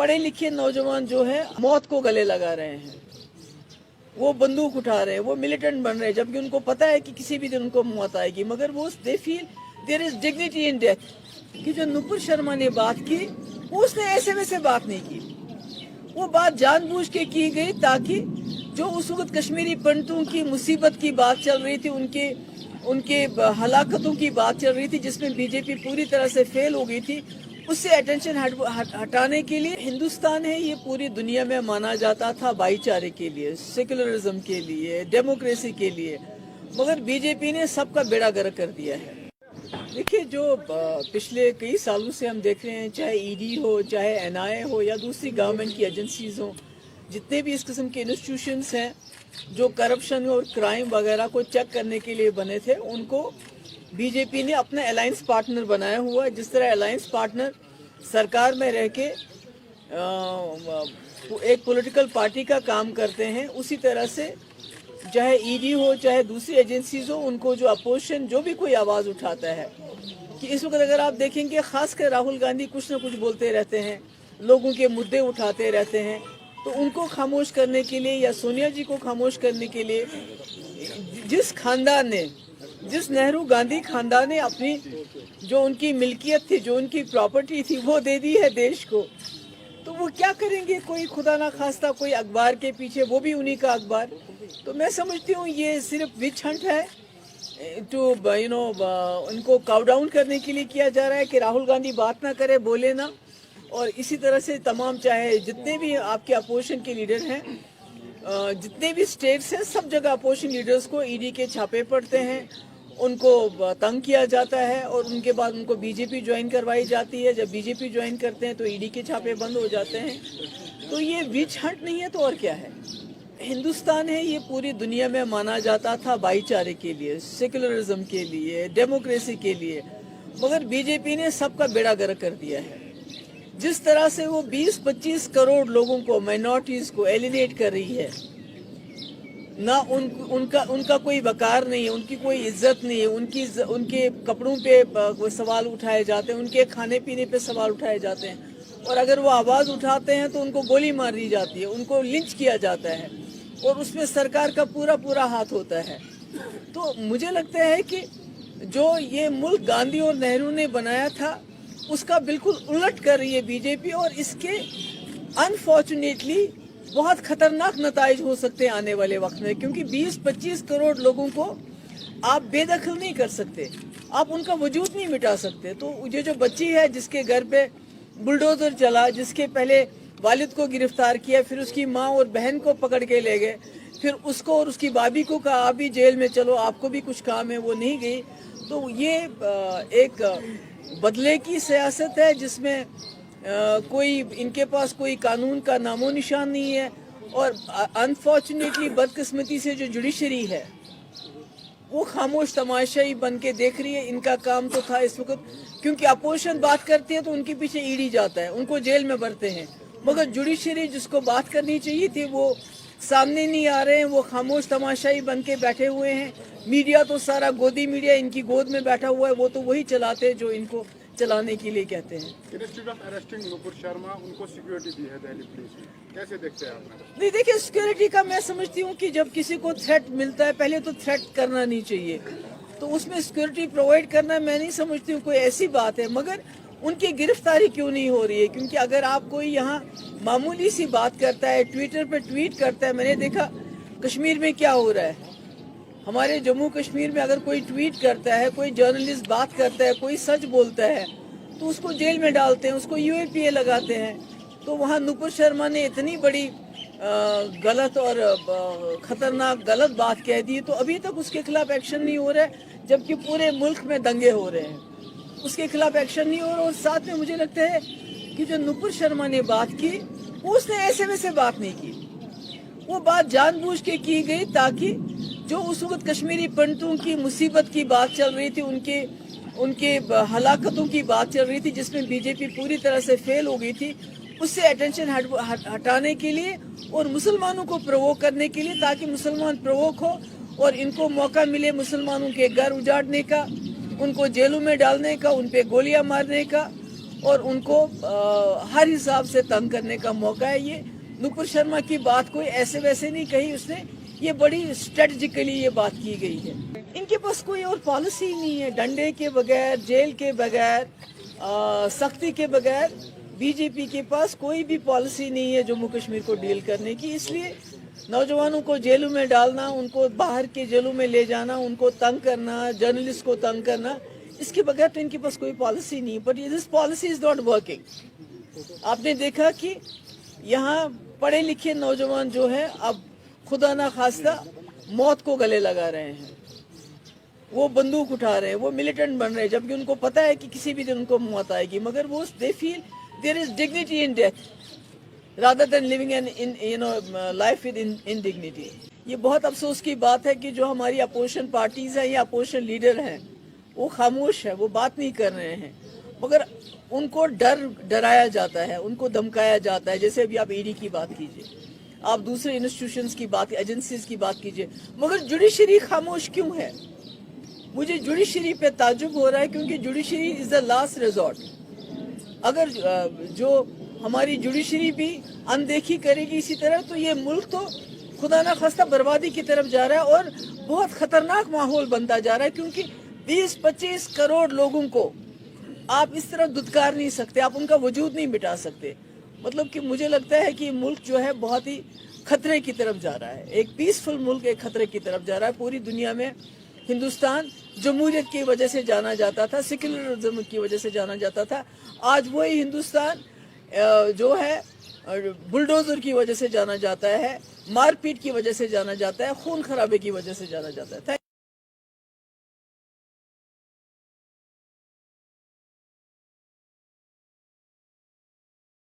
पढ़े लिखे नौजवान जो है मौत को गले लगा रहे हैं, वो बंदूक उठा रहे हैं, वो मिलिटेंट बन रहे हैं, जबकि उनको पता है कि किसी भी दिन उनको मौत आएगी, मगर वो they feel there is dignity in death. कि जो नुपुर शर्मा ने बात की उसने ऐसे वैसे बात नहीं की, वो बात जानबूझ के की गई ताकि जो उस वक्त कश्मीरी पंडितों की मुसीबत की बात चल रही थी, उनके हलाकतों की बात चल रही थी, जिसमें बीजेपी पूरी तरह से फेल हो गई थी, उससे अटेंशन हटाने के लिए हिंदुस्तान है ये पूरी दुनिया में माना जाता था भाईचारे के लिए, सेक्युलरिज्म के लिए, डेमोक्रेसी के लिए, मगर बीजेपी ने सबका बेड़ा गर्क कर दिया है। देखिए, जो पिछले कई सालों से हम देख रहे हैं, चाहे ईडी हो, चाहे एनआईए हो या दूसरी गवर्नमेंट की एजेंसीज हो, जितने भी इस किस्म के इंस्टीट्यूशंस हैं जो करप्शन और क्राइम वगैरह को चेक करने के लिए बने थे, उनको बीजेपी ने अपना अलायंस पार्टनर बनाया हुआ है। जिस तरह अलायंस पार्टनर सरकार में रह के एक पॉलिटिकल पार्टी का काम करते हैं, उसी तरह से चाहे ईडी हो चाहे दूसरी एजेंसीज हो, उनको जो अपोजिशन जो भी कोई आवाज़ उठाता है, कि इस वक्त अगर आप देखेंगे खासकर राहुल गांधी कुछ न कुछ बोलते रहते हैं, लोगों के मुद्दे उठाते रहते हैं, तो उनको खामोश करने के लिए या सोनिया जी को खामोश करने के लिए जिस नेहरू गांधी खानदान ने अपनी जो उनकी मिल्कियत थी, जो उनकी प्रॉपर्टी थी, वो दे दी है देश को, तो वो क्या करेंगे? कोई खुदा ना खास्ता कोई अखबार के पीछे, वो भी उन्हीं का अखबार। तो मैं समझती हूँ ये सिर्फ विच हंट है, टू उनको काउ डाउन करने के लिए किया जा रहा है कि राहुल गांधी बात ना करे, बोले ना। और इसी तरह से तमाम चाहे जितने भी आपके अपोजिशन के लीडर हैं, जितने भी स्टेट्स हैं, सब जगह अपोजिशन लीडर्स को ईडी के छापे पड़ते हैं, उनको तंग किया जाता है और उनके बाद उनको बीजेपी ज्वाइन करवाई जाती है। जब बीजेपी ज्वाइन करते हैं तो ईडी के छापे बंद हो जाते हैं। तो ये विच हंट नहीं है तो और क्या है? हिंदुस्तान है ये पूरी दुनिया में माना जाता था भाईचारे के लिए, सेक्युलरिज्म के लिए, डेमोक्रेसी के लिए, मगर बीजेपी ने सबका बेड़ा गर्क कर दिया है। जिस तरह से वो 20-25 करोड़ लोगों को, माइनॉरिटीज को एलिनेट कर रही है, ना उनका कोई वकार नहीं है, उनकी कोई इज्जत नहीं है, उनके कपड़ों पे सवाल उठाए जाते हैं, उनके खाने पीने पे सवाल उठाए जाते हैं, और अगर वो आवाज़ उठाते हैं तो उनको गोली मार दी जाती है, उनको लिंच किया जाता है, और उसमें सरकार का पूरा हाथ होता है। तो मुझे लगता है कि जो ये मुल्क गांधी और नेहरू ने बनाया था, उसका बिल्कुल उलट कर रही है बीजेपी, और इसके अनफॉर्चुनेटली बहुत खतरनाक नताइज हो सकते हैं आने वाले वक्त में, क्योंकि 20-25 करोड़ लोगों को आप बेदखल नहीं कर सकते, आप उनका वजूद नहीं मिटा सकते। तो ये जो बच्ची है जिसके घर पे बुलडोजर चला, जिसके पहले वालिद को गिरफ्तार किया, फिर उसकी माँ और बहन को पकड़ के ले गए, फिर उसको और उसकी भाभी को कहा आप भी जेल में चलो, आपको भी कुछ काम है, वो नहीं गई। तो ये एक बदले की सियासत है जिसमें कोई इनके पास कोई कानून का नामो निशान नहीं है, और अनफॉर्चुनेटली बदकिस्मती से जो जुडिशरी है वो खामोश तमाशाई बन के देख रही है। इनका काम तो था इस वक्त, क्योंकि अपोजिशन बात करती है तो उनके पीछे ईडी जाता है, उनको जेल में भरते हैं, मगर जुडिशरी जिसको बात करनी चाहिए थी वो सामने नहीं आ रहे हैं, वो खामोश तमाशाई बन के बैठे हुए हैं। मीडिया तो सारा गोदी मीडिया इनकी गोद में बैठा हुआ है, वो तो वही चलाते हैं जो इनको चलाने के लिए कहते हैं। Instead of arresting Nupur Sharma, उनको सिक्योरिटी दी है दिल्ली पुलिस, कैसे देखते हैं आप? नहीं, देखिए, सिक्योरिटी का मैं समझती हूँ कि जब किसी को थ्रेट मिलता है, पहले तो थ्रेट करना नहीं चाहिए, तो उसमें सिक्योरिटी प्रोवाइड करना मैं नहीं समझती हूँ कोई ऐसी बात है। मगर उनकी गिरफ्तारी क्यों नहीं हो रही है? क्योंकि अगर आप कोई यहाँ मामूली सी बात करता है, ट्विटर पे ट्वीट करता है, मैंने देखा कश्मीर में क्या हो रहा है, हमारे जम्मू कश्मीर में अगर कोई ट्वीट करता है, कोई जर्नलिस्ट बात करता है, कोई सच बोलता है, तो उसको जेल में डालते हैं, उसको यूएपीए लगाते हैं। तो वहाँ नुपुर शर्मा ने इतनी बड़ी गलत और खतरनाक गलत बात कह दी, तो अभी तक उसके खिलाफ एक्शन नहीं हो रहा है, जबकि पूरे मुल्क में दंगे हो रहे हैं, उसके खिलाफ एक्शन नहीं हो रहा। और साथ में मुझे लगता है कि जो नुपुर शर्मा ने बात की, उसने ऐसे वैसे बात नहीं की, वो बात जानबूझ के की गई ताकि जो उस वक्त कश्मीरी पंडितों की मुसीबत की बात चल रही थी, उनके हलाकतों की बात चल रही थी, जिसमें बीजेपी पूरी तरह से फेल हो गई थी, उससे अटेंशन हटाने के लिए और मुसलमानों को प्रोवोक करने के लिए, ताकि मुसलमान प्रोवोक हो और इनको मौका मिले मुसलमानों के घर उजाड़ने का, उनको जेलों में डालने का, उन पे गोलियां मारने का, اور ان کو ہر حساب سے تنگ کرنے کا موقع ہے. یہ نپر شرما کی بات کوئی ایسے ویسے نہیں کہی اس نے, یہ بڑی اسٹریٹجیکلی یہ بات کی گئی ہے. ان کے پاس کوئی اور پالیسی نہیں ہے. ڈنڈے کے بغیر, جیل کے بغیر, سختی کے بغیر بی جے پی کے پاس کوئی بھی پالیسی نہیں ہے جموں کشمیر کو ڈیل کرنے کی. اس لیے نوجوانوں کو جیلوں میں ڈالنا, ان کو باہر کے جیلوں میں لے جانا, ان کو تنگ کرنا, جرنلسٹ کو تنگ کرنا, اس کے بغیر تو ان کے پاس کوئی پالیسی نہیں. But this policy is not working. آپ نے دیکھا کہ یہاں پڑھے لکھے نوجوان جو ہیں اب خدا نہ خواستہ موت کو گلے لگا رہے ہیں, وہ بندوق اٹھا رہے ہیں, وہ ملیٹنٹ بن رہے ہیں, جبکہ ان کو پتا ہے کہ کسی بھی دن ان کو موت آئے گی, مگر وہ they feel there is dignity in death rather than living life with indignity. یہ بہت افسوس کی بات ہے کہ جو ہماری اپوزیشن پارٹیز ہیں یا اپوزیشن لیڈر ہیں وہ خاموش ہے, وہ بات نہیں کر رہے ہیں, مگر ان کو ڈرایا جاتا ہے, ان کو دھمکایا جاتا ہے. جیسے ابھی آپ ای ڈی کی بات کیجئے, آپ دوسرے انسٹیٹیوشنز کی بات, ایجنسیز کی بات کیجئے, مگر جوڈیشری خاموش کیوں ہے؟ مجھے جوڈیشری پہ تعجب ہو رہا ہے, کیونکہ judiciary is the last resort. اگر جو ہماری جوڈیشری بھی اندیکھی کرے گی اسی طرح, تو یہ ملک تو خدا نہ خواستہ بربادی کی طرف جا رہا ہے, اور بہت خطرناک ماحول بنتا جا رہا ہے. کیونکہ 20-25 کروڑ لوگوں کو آپ اس طرح دھتکار نہیں سکتے, آپ ان کا وجود نہیں مٹا سکتے. مطلب کہ مجھے لگتا ہے کہ ملک جو ہے بہت ہی خطرے کی طرف جا رہا ہے. ایک پیسفل ملک ایک خطرے کی طرف جا رہا ہے. پوری دنیا میں ہندوستان جمہوریت کی وجہ سے جانا جاتا تھا, سیکولرزم کی وجہ سے جانا جاتا تھا. آج وہی ہندوستان جو ہے بلڈوزر کی وجہ سے جانا جاتا ہے, مار پیٹ کی وجہ سے جانا جاتا ہے, خون خرابے کی وجہ سے جانا جاتا ہے.